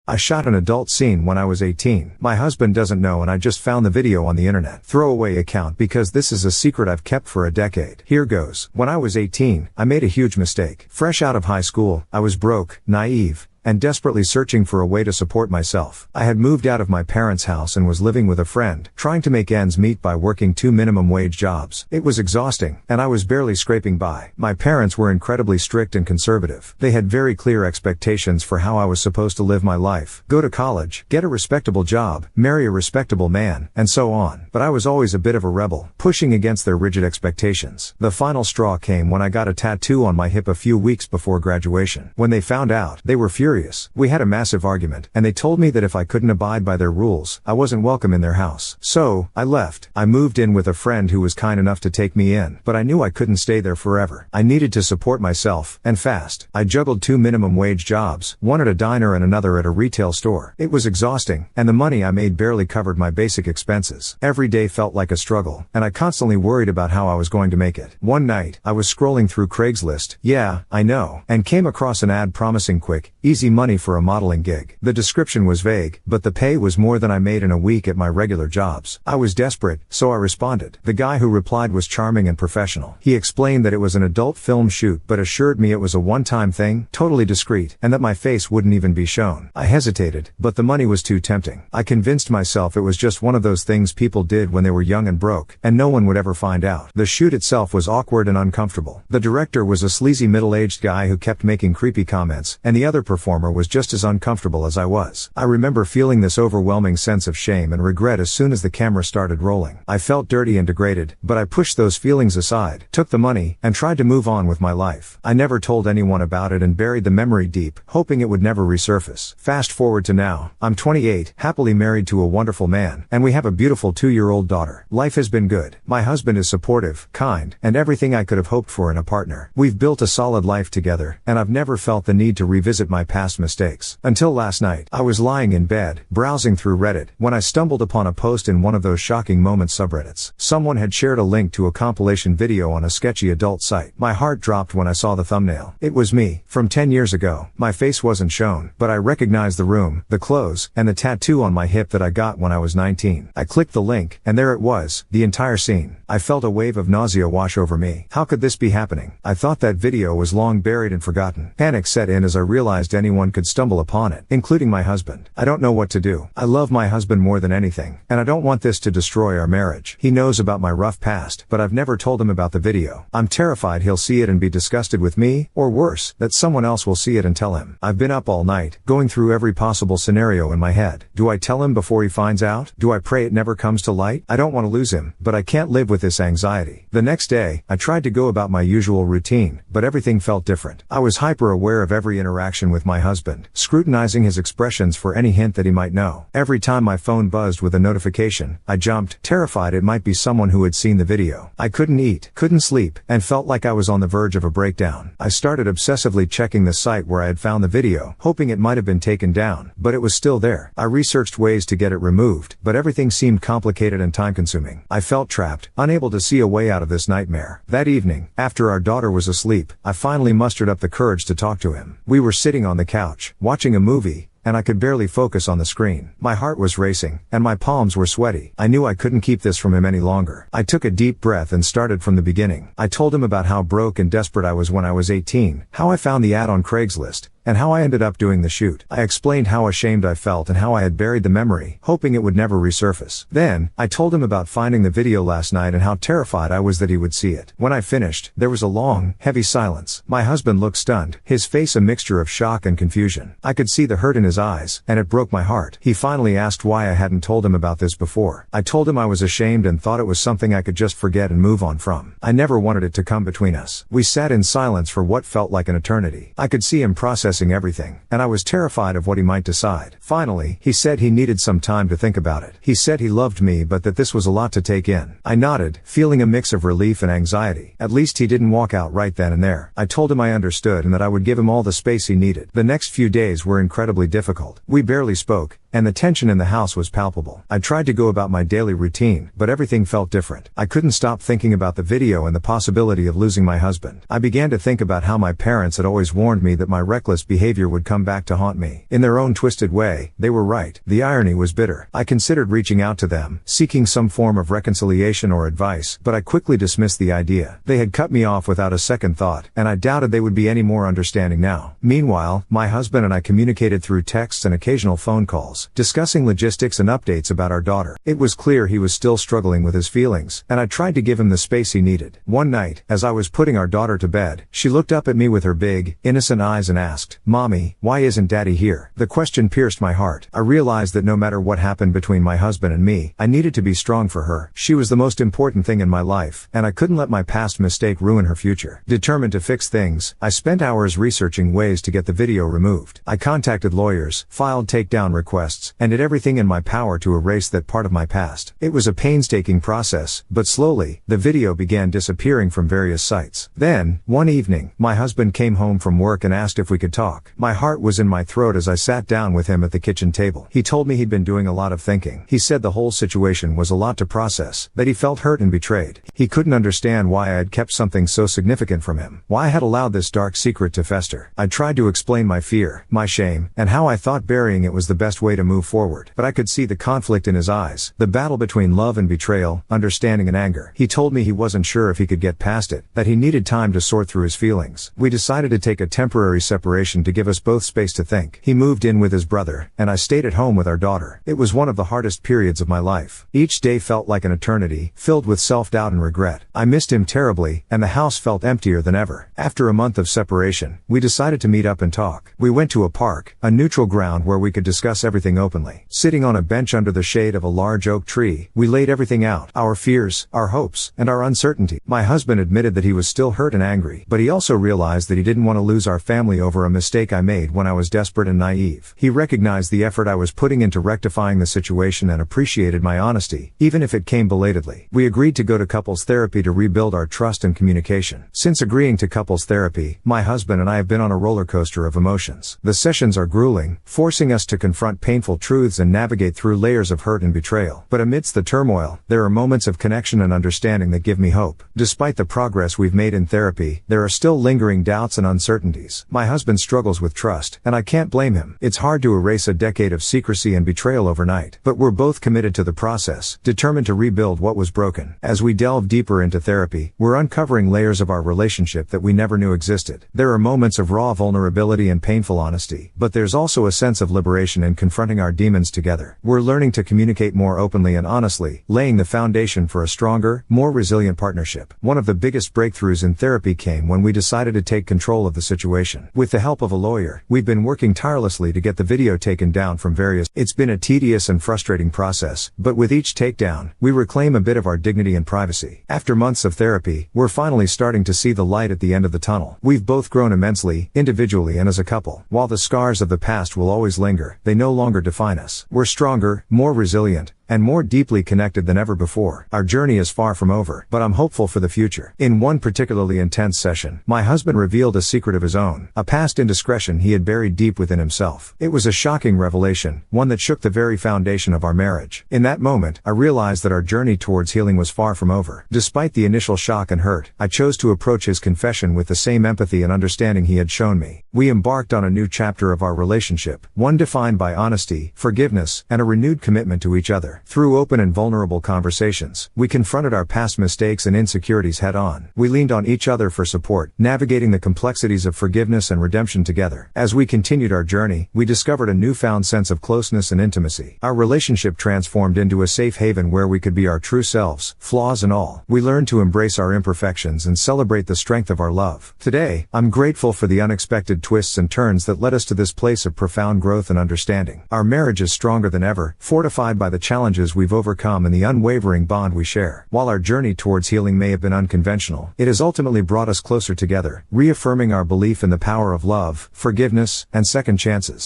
I shot an adult scene when I was 18. My husband doesn't know and I just found the video on the internet. Throwaway account because this is a secret I've kept for a decade. Here goes. When I was 18, I made a huge mistake. Fresh out of high school, I was broke, naive, and desperately searching for a way to support myself. I had moved out of my parents' house and was living with a friend, trying to make ends meet by working 2 minimum wage jobs. It was exhausting, and I was barely scraping by. My parents were incredibly strict and conservative. They had very clear expectations for how I was supposed to live my life, go to college, get a respectable job, marry a respectable man, and so on. But I was always a bit of a rebel, pushing against their rigid expectations. The final straw came when I got a tattoo on my hip a few weeks before graduation. When they found out, they were furious. We had a massive argument, and they told me that if I couldn't abide by their rules, I wasn't welcome in their house. So, I left. I moved in with a friend who was kind enough to take me in, but I knew I couldn't stay there forever. I needed to support myself, and fast. I juggled 2 minimum wage jobs, one at a diner and another at a retail store. It was exhausting, and the money I made barely covered my basic expenses. Every day felt like a struggle, and I constantly worried about how I was going to make it. One night, I was scrolling through Craigslist, yeah, I know, and came across an ad promising quick, easy money for a modeling gig. The description was vague, but the pay was more than I made in a week at my regular jobs. I was desperate, so I responded. The guy who replied was charming and professional. He explained that it was an adult film shoot but assured me it was a one-time thing, totally discreet, and that my face wouldn't even be shown. I hesitated, but the money was too tempting. I convinced myself it was just one of those things people did when they were young and broke, and no one would ever find out. The shoot itself was awkward and uncomfortable. The director was a sleazy middle-aged guy who kept making creepy comments, and the other performer was just as uncomfortable as I was. I remember feeling this overwhelming sense of shame and regret as soon as the camera started rolling. I felt dirty and degraded, but I pushed those feelings aside, took the money, and tried to move on with my life. I never told anyone about it and buried the memory deep, hoping it would never resurface. Fast forward to now. I'm 28, happily married to a wonderful man, and we have a beautiful 2-year-old daughter. Life has been good. My husband is supportive, kind, and everything I could have hoped for in a partner. We've built a solid life together, and I've never felt the need to revisit my past mistakes. Until last night, I was lying in bed, browsing through Reddit, when I stumbled upon a post in one of those shocking moments subreddits. Someone had shared a link to a compilation video on a sketchy adult site. My heart dropped when I saw the thumbnail. It was me, from 10 years ago. My face wasn't shown, but I recognized the room, the clothes, and the tattoo on my hip that I got when I was 19. I clicked the link, and there it was, the entire scene. I felt a wave of nausea wash over me. How could this be happening? I thought that video was long buried and forgotten. Panic set in as I realized anyone could stumble upon it, including my husband. I don't know what to do. I love my husband more than anything, and I don't want this to destroy our marriage. He knows about my rough past, but I've never told him about the video. I'm terrified he'll see it and be disgusted with me, or worse, that someone else will see it and tell him. I've been up all night, going through every possible scenario in my head. Do I tell him before he finds out? Do I pray it never comes to light? I don't want to lose him, but I can't live with this anxiety. The next day, I tried to go about my usual routine, but everything felt different. I was hyper aware of every interaction with my husband, scrutinizing his expressions for any hint that he might know. Every time my phone buzzed with a notification, I jumped, terrified it might be someone who had seen the video. I couldn't eat, couldn't sleep, and felt like I was on the verge of a breakdown. I started obsessively checking the site where I had found the video, hoping it might have been taken down, but it was still there. I researched ways to get it removed, but everything seemed complicated and time-consuming. I felt trapped, unable to see a way out of this nightmare. That evening, after our daughter was asleep, I finally mustered up the courage to talk to him. We were sitting on the couch, watching a movie, and I could barely focus on the screen. My heart was racing, and my palms were sweaty. I knew I couldn't keep this from him any longer. I took a deep breath and started from the beginning. I told him about how broke and desperate I was when I was 18, how I found the ad on Craigslist, and how I ended up doing the shoot. I explained how ashamed I felt and how I had buried the memory, hoping it would never resurface. Then, I told him about finding the video last night and how terrified I was that he would see it. When I finished, there was a long, heavy silence. My husband looked stunned, his face a mixture of shock and confusion. I could see the hurt in his eyes, and it broke my heart. He finally asked why I hadn't told him about this before. I told him I was ashamed and thought it was something I could just forget and move on from. I never wanted it to come between us. We sat in silence for what felt like an eternity. I could see him processing everything, and I was terrified of what he might decide. Finally, he said he needed some time to think about it. He said he loved me but that this was a lot to take in. I nodded, feeling a mix of relief and anxiety. At least he didn't walk out right then and there. I told him I understood and that I would give him all the space he needed. The next few days were incredibly difficult. We barely spoke, and the tension in the house was palpable. I tried to go about my daily routine, but everything felt different. I couldn't stop thinking about the video and the possibility of losing my husband. I began to think about how my parents had always warned me that my reckless behavior would come back to haunt me. In their own twisted way, they were right. The irony was bitter. I considered reaching out to them, seeking some form of reconciliation or advice, but I quickly dismissed the idea. They had cut me off without a second thought, and I doubted they would be any more understanding now. Meanwhile, my husband and I communicated through texts and occasional phone calls, discussing logistics and updates about our daughter. It was clear he was still struggling with his feelings, and I tried to give him the space he needed. One night, as I was putting our daughter to bed, she looked up at me with her big, innocent eyes and asked, "Mommy, why isn't Daddy here?" The question pierced my heart. I realized that no matter what happened between my husband and me, I needed to be strong for her. She was the most important thing in my life, and I couldn't let my past mistake ruin her future. Determined to fix things, I spent hours researching ways to get the video removed. I contacted lawyers, filed takedown requests, and did everything in my power to erase that part of my past. It was a painstaking process, but slowly, the video began disappearing from various sites. Then, one evening, my husband came home from work and asked if we could talk. My heart was in my throat as I sat down with him at the kitchen table. He told me he'd been doing a lot of thinking. He said the whole situation was a lot to process, that he felt hurt and betrayed. He couldn't understand why I had kept something so significant from him, why I had allowed this dark secret to fester. I tried to explain my fear, my shame, and how I thought burying it was the best way to move forward. But I could see the conflict in his eyes, the battle between love and betrayal, understanding and anger. He told me he wasn't sure if he could get past it, that he needed time to sort through his feelings. We decided to take a temporary separation to give us both space to think. He moved in with his brother, and I stayed at home with our daughter. It was one of the hardest periods of my life. Each day felt like an eternity, filled with self-doubt and regret. I missed him terribly, and the house felt emptier than ever. After a month of separation, we decided to meet up and talk. We went to a park, a neutral ground where we could discuss everything openly. Sitting on a bench under the shade of a large oak tree, we laid everything out, our fears, our hopes, and our uncertainty. My husband admitted that he was still hurt and angry, but he also realized that he didn't want to lose our family over a mistake I made when I was desperate and naive. He recognized the effort I was putting into rectifying the situation and appreciated my honesty, even if it came belatedly. We agreed to go to couples therapy to rebuild our trust and communication. Since agreeing to couples therapy, my husband and I have been on a roller coaster of emotions. The sessions are grueling, forcing us to confront painful truths and navigate through layers of hurt and betrayal. But amidst the turmoil, there are moments of connection and understanding that give me hope. Despite the progress we've made in therapy, there are still lingering doubts and uncertainties. My husband struggles with trust, and I can't blame him. It's hard to erase a decade of secrecy and betrayal overnight. But we're both committed to the process, determined to rebuild what was broken. As we delve deeper into therapy, we're uncovering layers of our relationship that we never knew existed. There are moments of raw vulnerability and painful honesty, but there's also a sense of liberation in confronting our demons together. We're learning to communicate more openly and honestly, laying the foundation for a stronger, more resilient partnership. One of the biggest breakthroughs in therapy came when we decided to take control of the situation. With the help of a lawyer, we've been working tirelessly to get the video taken down from various. It's been a tedious and frustrating process, but with each takedown, we reclaim a bit of our dignity and privacy. After months of therapy, we're finally starting to see the light at the end of the tunnel. We've both grown immensely, individually and as a couple. While the scars of the past will always linger, they no longer define us. We're stronger, more resilient, and more deeply connected than ever before. Our journey is far from over, but I'm hopeful for the future. In one particularly intense session, my husband revealed a secret of his own, a past indiscretion he had buried deep within himself. It was a shocking revelation, one that shook the very foundation of our marriage. In that moment, I realized that our journey towards healing was far from over. Despite the initial shock and hurt, I chose to approach his confession with the same empathy and understanding he had shown me. We embarked on a new chapter of our relationship, one defined by honesty, forgiveness, and a renewed commitment to each other. Through open and vulnerable conversations, we confronted our past mistakes and insecurities head on. We leaned on each other for support, navigating the complexities of forgiveness and redemption together. As we continued our journey, we discovered a newfound sense of closeness and intimacy. Our relationship transformed into a safe haven where we could be our true selves, flaws and all. We learned to embrace our imperfections and celebrate the strength of our love. Today, I'm grateful for the unexpected twists and turns that led us to this place of profound growth and understanding. Our marriage is stronger than ever, fortified by the challenges we've overcome and the unwavering bond we share. While our journey towards healing may have been unconventional, it has ultimately brought us closer together, reaffirming our belief in the power of love, forgiveness, and second chances.